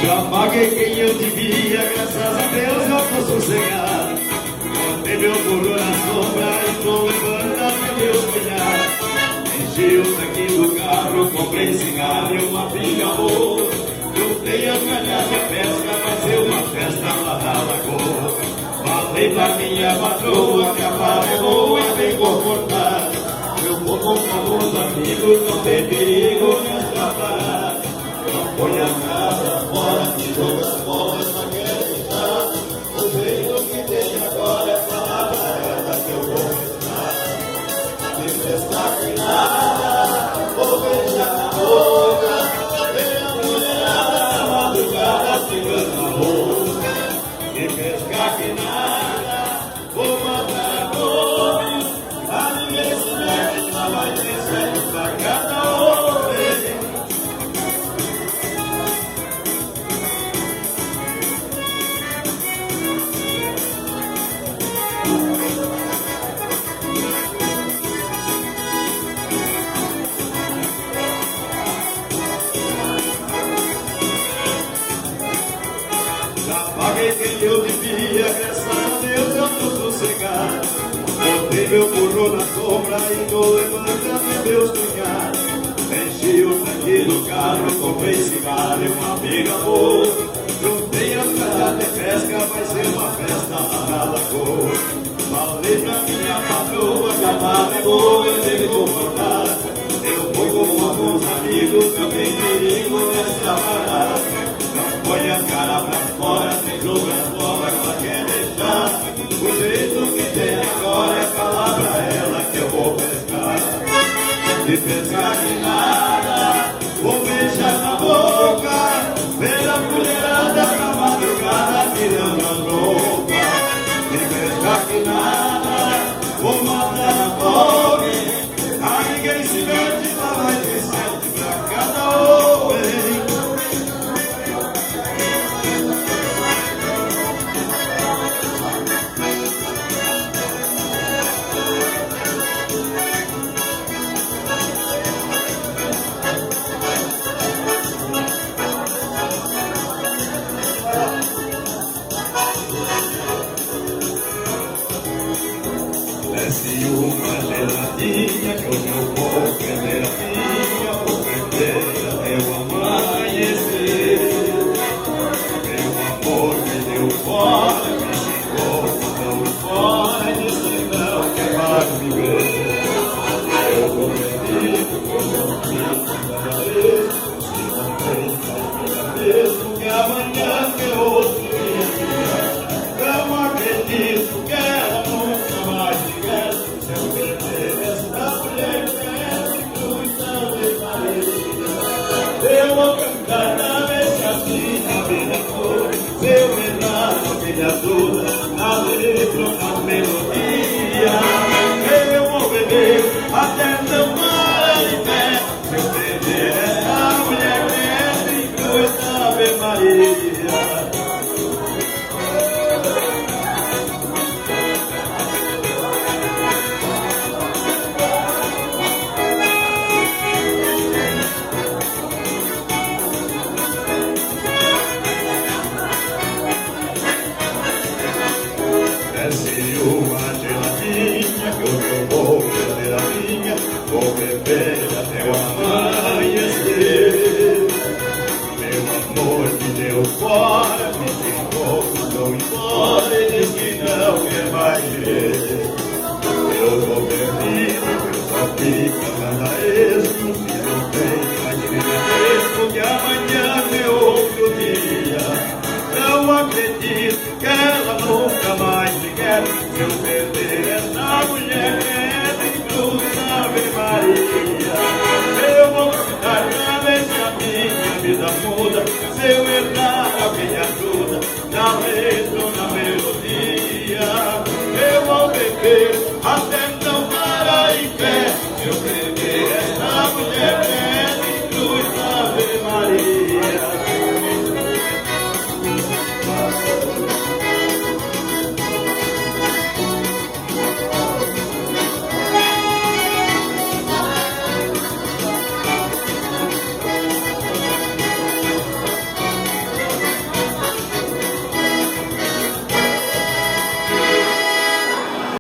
Já paguei quem eu devia, graças a Deus eu tô sossegado. Botei meu burro na sombra e tô levantando pra Deus cuidar. Enchi o tanque do carro, comprei cigarro e uma pinga boa. Juntei as galhas de pesca, vai ser uma festa lá na lagoa. Falei pra minha patroa que a barra é boa, bem confortável. Eu vou com os amigos, não tem perigo nessa parada. Não põe a casa fora, que joga as bolas pra quer deixar. O jeito que tem agora é falar pra ela que eu vou estar. Se prestar sem nada, vou beijar na boca. Vem a mulherada na madrugada, ficando na boca. Se pescar que nada, vou matar a fome. A ninguém se mete, só vai ter sete pra cada homem. Paguei quem eu devia, graças a Deus eu tô sossegado. Botei meu burro na sombra e tô levantando meus cunhados. Enchi o tanque do carro, comprei cigarro e uma amiga boa. Juntei as galhas de pesca, vai ser uma festa lá na lagoa. Falei pra minha patroa que a barra é boa, eu devo concordar. Eu vou com alguns amigos, não tem perigo nessa parada. Põe a cara pra fora, sem jogo as bolas, ela quer deixar. O jeito que tem agora é falar pra ela que eu vou pescar. Se pescar que nada, vou beijar na boca. Ver a mulherada na madrugada tirando as roupas. Se pescar que nada, vou matar a fome. A ninguém se mete, lá vai ter sete pra cada homem. Desce uma geladinha que hoje eu vou prender a minha, vou prender até o amanhecer. Meu amor me deu fora, me xingou, mandou fora e disse não quer mais me ver. Eu vou perdido, eu não fiz se não tem vida mesmo, que amanhã que outro dia. Não acredito que ela nunca mais me quer. Se eu perder esta mulher, quero então de Maria. Eu vou cantar na vez que assim a vida foi. Se eu errar a vida toda, na letra ou na melodia, eu vou beber até não parar em pé. Se eu perder esta mulher, quero então Ave Maria. Desce uma geladinha que hoje eu vou perder a minha, vou beber até o amanhecer. Meu amor me deu fora, me xingou, mandou embora e disse que não quer mais ver. Eu vou perdido, eu só fico cada esmo, se não tem mais vida mesmo, que amanhã é outro dia. Não acredito que ela nunca mais me quer. Se eu perder essa mulher, cruz Ave Maria. Eu vou cantar pra ver se a minha vida muda. Se eu errar, alguém ajuda, na letra ou na melodia. Eu vou beber até não parar em pé. Se eu perder essa mulher,